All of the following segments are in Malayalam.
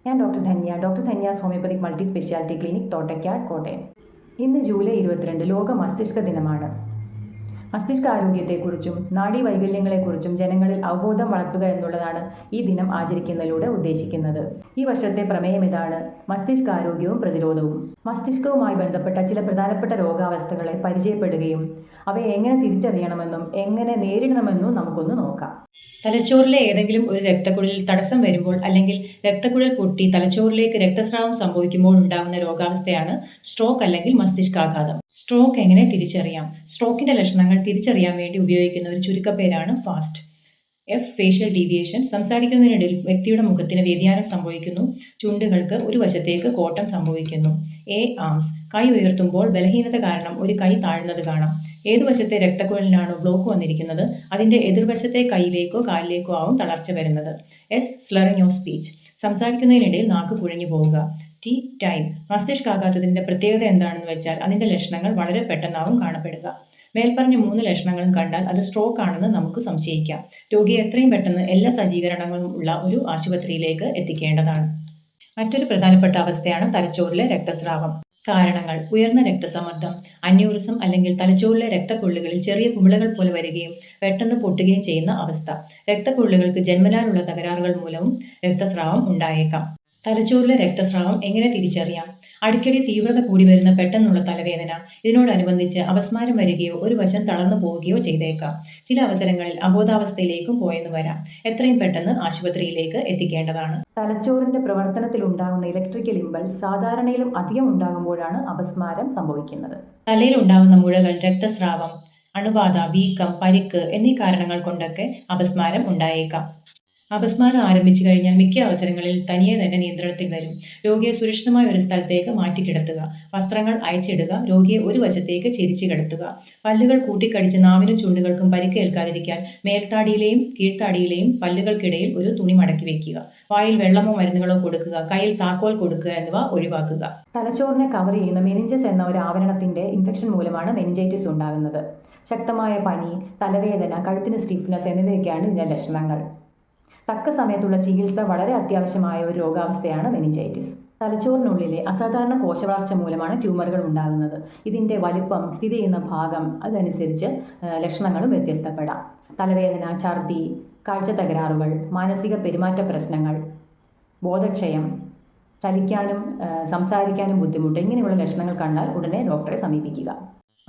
ഞാൻ doctor Dhanyas homoeopathic multi speciality clinic Thottakkad Kottayam. ഇന്ന് ജൂലൈ 22 ലോക മസ്തിഷ്ക ദിനമാണ്. മസ്തിഷ്കാരോഗ്യത്തെക്കുറിച്ചും നാഡീവൈകല്യങ്ങളെക്കുറിച്ചും ജനങ്ങളിൽ അവബോധം വളർത്തുക എന്നുള്ളതാണ് ഈ ദിനം ആചരിക്കുന്നതിലൂടെ ഉദ്ദേശിക്കുന്നത്. ഈ വർഷത്തെ പ്രമേയം ഇതാണ്: മസ്തിഷ്കാരോഗ്യവും പ്രതിരോധവും. മസ്തിഷ്കവുമായി ബന്ധപ്പെട്ട ചില പ്രധാനപ്പെട്ട രോഗാവസ്ഥകളെ പരിചയപ്പെടുകയും അവയെ എങ്ങനെ തിരിച്ചറിയണമെന്നും എങ്ങനെ നേരിടണമെന്നും നമുക്കൊന്ന് നോക്കാം. തലച്ചോറിലെ ഏതെങ്കിലും ഒരു രക്തക്കുഴലിൽ തടസ്സം വരുമ്പോൾ അല്ലെങ്കിൽ രക്തക്കുഴൽ പൊട്ടി തലച്ചോറിലേക്ക് രക്തസ്രാവം സംഭവിക്കുമ്പോൾ ഉണ്ടാകുന്ന രോഗാവസ്ഥയാണ് സ്ട്രോക്ക് അല്ലെങ്കിൽ മസ്തിഷ്കാഘാതം. സ്ട്രോക്ക് എങ്ങനെ തിരിച്ചറിയാം? സ്ട്രോക്കിന്റെ ലക്ഷണങ്ങൾ തിരിച്ചറിയാൻ വേണ്ടി ഉപയോഗിക്കുന്ന ഒരു ചുരുക്കപ്പേരാണ് ഫാസ്റ്റ്. F facial deviation. സംസാരിക്കുന്നതിനിടയിൽ വ്യക്തിയുടെ മുഖത്തിന് വ്യതിയാനം സംഭവിക്കുന്നു. ചുണ്ടുകൾക്ക് ഒരു വശത്തേക്ക് കോട്ടം സംഭവിക്കുന്നു. A arms. കൈ ഉയർത്തുമ്പോൾ ബലഹീനത കാരണം ഒരു കൈ താഴ്ന്നത് കാണാം. ഏതു വശത്തെ രക്തക്കുഴലിനാണോ ബ്ലോക്ക് വന്നിരിക്കുന്നത് അതിന്റെ എതിർവശത്തെ കൈയിലേക്കോ കാലിലേക്കോ ആവും തളർച്ച വരുന്നത്. S slurring of speech. സംസാരിക്കുന്നതിനിടയിൽ നാക്ക് കുഴഞ്ഞു പോവുക. T time. മസ്തിഷ്കാഘാതത്തിന്റെ പ്രത്യേകത എന്താണെന്ന് വെച്ചാൽ അതിന്റെ ലക്ഷണങ്ങൾ വളരെ പെട്ടെന്നാവും കാണപ്പെടുക. മേൽപ്പറഞ്ഞ 3 ലക്ഷണങ്ങളും കണ്ടാൽ അത് സ്ട്രോക്ക് ആണെന്ന് നമുക്ക് സംശയിക്കാം. രോഗിയെ എത്രയും പെട്ടെന്ന് എല്ലാ സജ്ജീകരണങ്ങളും ഉള്ള ഒരു ആശുപത്രിയിലേക്ക് എത്തിക്കേണ്ടതാണ്. മറ്റൊരു പ്രധാനപ്പെട്ട അവസ്ഥയാണ് തലച്ചോറിലെ രക്തസ്രാവം. കാരണങ്ങൾ: ഉയർന്ന രക്തസമ്മർദ്ദം, അന്യൂറിസം അല്ലെങ്കിൽ തലച്ചോറിലെ രക്തക്കൊള്ളുകളിൽ ചെറിയ കുമിളകൾ പോലെ വരികയും പെട്ടെന്ന് പൊട്ടുകയും ചെയ്യുന്ന അവസ്ഥ. രക്തക്കൊള്ളുകൾക്ക് ജന്മനാലുള്ള തകരാറുകൾ മൂലവും രക്തസ്രാവം ഉണ്ടായേക്കാം. തലച്ചോറിലെ രക്തസ്രാവം എങ്ങനെ തിരിച്ചറിയാം? അടിക്കടി തീവ്രത കൂടി വരുന്ന പെട്ടെന്നുള്ള തലവേദന, ഇതിനോടനുബന്ധിച്ച് അപസ്മാരം വരികയോ ഒരു വശം തളർന്നു പോവുകയോ ചെയ്തേക്കാം. ചില അവസരങ്ങളിൽ അബോധാവസ്ഥയിലേക്കും പോയെന്ന് വരാം. എത്രയും പെട്ടെന്ന് ആശുപത്രിയിലേക്ക് എത്തിക്കേണ്ടതാണ്. തലച്ചോറിന്റെ പ്രവർത്തനത്തിൽ ഉണ്ടാകുന്ന ഇലക്ട്രിക്കൽ ഇമ്പൾസ് സാധാരണയിലും അധികം ഉണ്ടാകുമ്പോഴാണ് അപസ്മാരം സംഭവിക്കുന്നത്. തലയിൽ ഉണ്ടാകുന്ന മുഴകൾ, രക്തസ്രാവം, അണുബാധ, വീക്കം, പരിക്ക് എന്നീ കാരണങ്ങൾ കൊണ്ടൊക്കെ അപസ്മാരം ഉണ്ടായേക്കാം. അപസ്മാരം ആരംഭിച്ചു കഴിഞ്ഞാൽ മിക്ക അവസരങ്ങളിൽ തനിയെ തന്നെ നിയന്ത്രണത്തിൽ വരും. രോഗിയെ സുരക്ഷിതമായ ഒരു സ്ഥലത്തേക്ക് മാറ്റിക്കിടത്തുക. വസ്ത്രങ്ങൾ അയച്ചിടുക. രോഗിയെ ഒരു വശത്തേക്ക് ചെരിച്ചു കിടത്തുക. പല്ലുകൾ കൂട്ടിക്കടിച്ച് നാവിനും ചുണ്ടുകൾക്കും പരിക്കേൽക്കാതിരിക്കാൻ മേൽത്താടിയിലെയും കീഴ്ത്താടിയിലെയും പല്ലുകൾക്കിടയിൽ ഒരു തുണി മടക്കി വയ്ക്കുക. വായിൽ വെള്ളമോ മരുന്നുകളോ കൊടുക്കുക. കയ്യിൽ താക്കോൽ കൊടുക്കുക എന്നിവ ഒഴിവാക്കുക. തലച്ചോറിനെ കവർ ചെയ്യുന്ന മെനിഞ്ചസ് എന്ന ഒരു ആവരണത്തിന്റെ ഇൻഫെക്ഷൻ മൂലമാണ് മെനിഞ്ചൈറ്റിസ് ഉണ്ടാകുന്നത്. ശക്തമായ പനി, തലവേദന, കഴുത്തിന് സ്റ്റിഫ്നെസ് എന്നിവയൊക്കെയാണ് ഇതിന്റെ ലക്ഷണങ്ങൾ. തക്ക സമയത്തുള്ള ചികിത്സ വളരെ അത്യാവശ്യമായ ഒരു രോഗാവസ്ഥയാണ് മെനിഞ്ചൈറ്റിസ്. തലച്ചോറിനുള്ളിലെ അസാധാരണ കോശവളർച്ച മൂലമാണ് ട്യൂമറുകൾ ഉണ്ടാകുന്നത്. ഇതിൻ്റെ വലിപ്പം, സ്ഥിതി ചെയ്യുന്ന ഭാഗം അതനുസരിച്ച് ലക്ഷണങ്ങളും വ്യത്യസ്തപ്പെടാം. തലവേദന, ഛർദി, കാഴ്ച തകരാറുകൾ, മാനസിക പെരുമാറ്റ പ്രശ്നങ്ങൾ, ബോധക്ഷയം, ചലിക്കാനും സംസാരിക്കാനും ബുദ്ധിമുട്ട് ഇങ്ങനെയുള്ള ലക്ഷണങ്ങൾ കണ്ടാൽ ഉടനെ ഡോക്ടറെ സമീപിക്കുക.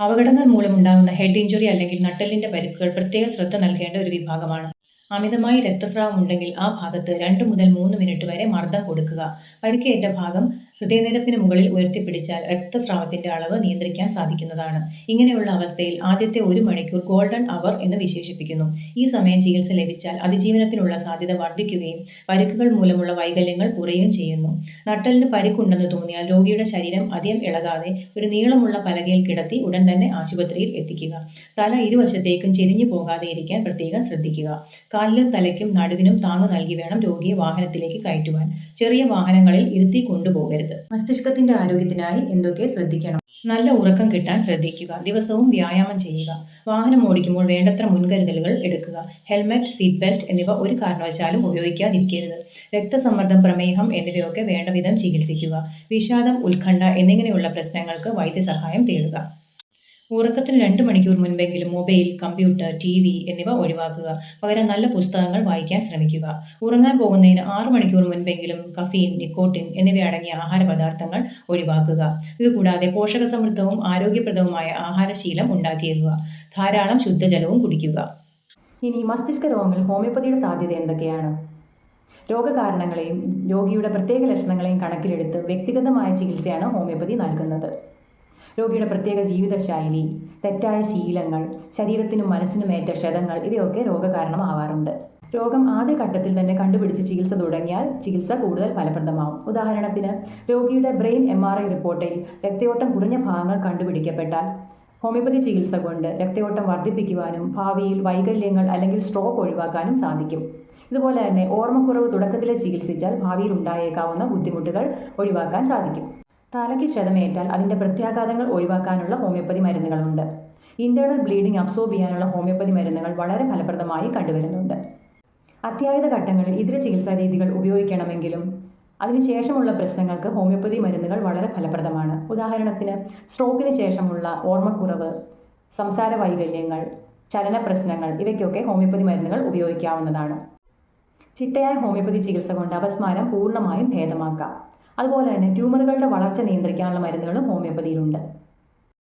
അപകടങ്ങൾ മൂലമുണ്ടാകുന്ന ഹെഡ് ഇഞ്ചുറി അല്ലെങ്കിൽ നട്ടെല്ലിൻ്റെ പരിക്കുകൾ പ്രത്യേക ശ്രദ്ധ നൽകേണ്ട ഒരു വിഭാഗമാണ്. അമിതമായി രക്തസ്രാവം ഉണ്ടെങ്കിൽ ആ ഭാഗത്ത് 2 മുതൽ 3 മിനിറ്റ് വരെ മർദ്ദം കൊടുക്കുക. പരിക്കേറ്റ ഭാഗം ഹൃദയനിരപ്പിന് മുകളിൽ ഉയർത്തിപ്പിടിച്ചാൽ രക്തസ്രാവത്തിന്റെ അളവ് നിയന്ത്രിക്കാൻ സാധിക്കുന്നതാണ്. ഇങ്ങനെയുള്ള അവസ്ഥയിൽ ആദ്യത്തെ 1 മണിക്കൂർ ഗോൾഡൻ അവർ എന്ന് വിശേഷിപ്പിക്കുന്നു. ഈ സമയം ചികിത്സ ലഭിച്ചാൽ അതിജീവനത്തിനുള്ള സാധ്യത വർദ്ധിക്കുകയും പരിക്കുകൾ മൂലമുള്ള വൈകല്യങ്ങൾ കുറയുകയും ചെയ്യുന്നു. നട്ടെല്ലിന് പരിക്കുണ്ടെന്ന് തോന്നിയാൽ രോഗിയുടെ ശരീരം അധികം ഇളകാതെ ഒരു നീളമുള്ള പലകയിൽ കിടത്തി ഉടൻ തന്നെ ആശുപത്രിയിൽ എത്തിക്കുക. തല ഇരുവശത്തേക്കും ചെരിഞ്ഞു പോകാതെ ഇരിക്കാൻ പ്രത്യേകം ശ്രദ്ധിക്കുക. കാലിലും തലയ്ക്കും നടുവിനും താങ്ങ് നൽകി വേണം രോഗിയെ വാഹനത്തിലേക്ക് കയറ്റുവാൻ. ചെറിയ വാഹനങ്ങളിൽ ഇരുത്തി കൊണ്ടുപോകരുത്. മസ്തിഷ്കത്തിന്റെ ആരോഗ്യത്തിനായി എന്തൊക്കെ ശ്രദ്ധിക്കണം? നല്ല ഉറക്കം കിട്ടാൻ ശ്രദ്ധിക്കുക. ദിവസവും വ്യായാമം ചെയ്യുക. വാഹനം ഓടിക്കുമ്പോൾ വേണ്ടത്ര മുൻകരുതലുകൾ എടുക്കുക. ഹെൽമെറ്റ്, സീറ്റ് ബെൽറ്റ് എന്നിവ ഒരു കാരണവശാലും ഉപയോഗിക്കാതിരിക്കരുത്. രക്തസമ്മർദ്ദം, പ്രമേഹം എന്നിവയൊക്കെ വേണ്ടവിധം ചികിത്സിക്കുക. വിഷാദം, ഉത്കണ്ഠ എന്നിങ്ങനെയുള്ള പ്രശ്നങ്ങൾക്ക് വൈദ്യസഹായം തേടുക. ഉറക്കത്തിന് 2 മണിക്കൂർ മുൻപെങ്കിലും മൊബൈൽ, കമ്പ്യൂട്ടർ, TV എന്നിവ ഒഴിവാക്കുക. പകരം നല്ല പുസ്തകങ്ങൾ വായിക്കാൻ ശ്രമിക്കുക. ഉറങ്ങാൻ പോകുന്നതിന് 6 മണിക്കൂർ മുൻപെങ്കിലും കഫീൻ, നിക്കോട്ടിൻ എന്നിവ അടങ്ങിയ ആഹാര പദാർത്ഥങ്ങൾ ഒഴിവാക്കുക. ഇതുകൂടാതെ പോഷകസമൃദ്ധവും ആരോഗ്യപ്രദവുമായ ആഹാരശീലം ഉണ്ടാക്കിയെടുക്കുക. ധാരാളം ശുദ്ധജലവും കുടിക്കുക. ഇനി മസ്തിഷ്ക രോഗങ്ങൾ ഹോമിയോപ്പതിയുടെ സാധ്യത എന്തൊക്കെയാണ്? രോഗകാരണങ്ങളെയും രോഗിയുടെ പ്രത്യേക ലക്ഷണങ്ങളെയും കണക്കിലെടുത്ത് വ്യക്തിഗതമായ ചികിത്സയാണ് ഹോമിയോപ്പതി നൽകുന്നത്. രോഗിയുടെ പ്രത്യേക ജീവിതശൈലി, തെറ്റായ ശീലങ്ങൾ, ശരീരത്തിനും മനസ്സിനും ഏറ്റ ക്ഷതങ്ങൾ ഇവയൊക്കെ രോഗകാരണമാവാറുണ്ട്. രോഗം ആദ്യഘട്ടത്തിൽ തന്നെ കണ്ടുപിടിച്ച് ചികിത്സ തുടങ്ങിയാൽ ചികിത്സ കൂടുതൽ ഫലപ്രദമാവും. ഉദാഹരണത്തിന്, രോഗിയുടെ ബ്രെയിൻ MRI റിപ്പോർട്ടിൽ രക്തയോട്ടം കുറഞ്ഞ ഭാഗങ്ങൾ കണ്ടുപിടിക്കപ്പെട്ടാൽ ഹോമിയോപ്പതി ചികിത്സ കൊണ്ട് രക്തയോട്ടം വർദ്ധിപ്പിക്കുവാനും ഭാവിയിൽ വൈകല്യങ്ങൾ അല്ലെങ്കിൽ സ്ട്രോക്ക് ഒഴിവാക്കാനും സാധിക്കും. ഇതുപോലെ തന്നെ ഓർമ്മക്കുറവ് തുടക്കത്തിലെ ചികിത്സിച്ചാൽ ഭാവിയിൽ ഉണ്ടായേക്കാവുന്ന ബുദ്ധിമുട്ടുകൾ ഒഴിവാക്കാൻ സാധിക്കും. തലയ്ക്ക് ക്ഷതമേറ്റാൽ അതിൻ്റെ പ്രത്യാഘാതങ്ങൾ ഒഴിവാക്കാനുള്ള ഹോമിയോപ്പതി മരുന്നുകളുണ്ട്. ഇന്റേണൽ ബ്ലീഡിംഗ് അബ്സോർബ് ചെയ്യാനുള്ള ഹോമിയോപ്പതി മരുന്നുകൾ വളരെ ഫലപ്രദമായി കണ്ടുവരുന്നുണ്ട്. അത്യാഹിത ഘട്ടങ്ങളിൽ ഇതര ചികിത്സാ രീതികൾ ഉപയോഗിക്കണമെങ്കിലും അതിനുശേഷമുള്ള പ്രശ്നങ്ങൾക്ക് ഹോമിയോപ്പതി മരുന്നുകൾ വളരെ ഫലപ്രദമാണ്. ഉദാഹരണത്തിന് സ്ട്രോക്കിന് ശേഷമുള്ള ഓർമ്മക്കുറവ്, സംസാര വൈകല്യങ്ങൾ, ചലന പ്രശ്നങ്ങൾ ഇവയ്ക്കൊക്കെ ഹോമിയോപ്പതി മരുന്നുകൾ ഉപയോഗിക്കാവുന്നതാണ്. ചിട്ടയായ ഹോമിയോപ്പതി ചികിത്സ കൊണ്ട് അപസ്മാരം പൂർണ്ണമായും ഭേദമാക്കാം. അതുപോലെ തന്നെ ട്യൂമറുകളുടെ വളർച്ച നിയന്ത്രിക്കാനുള്ള മരുന്നുകളും ഹോമിയോപ്പതിയിലുണ്ട്.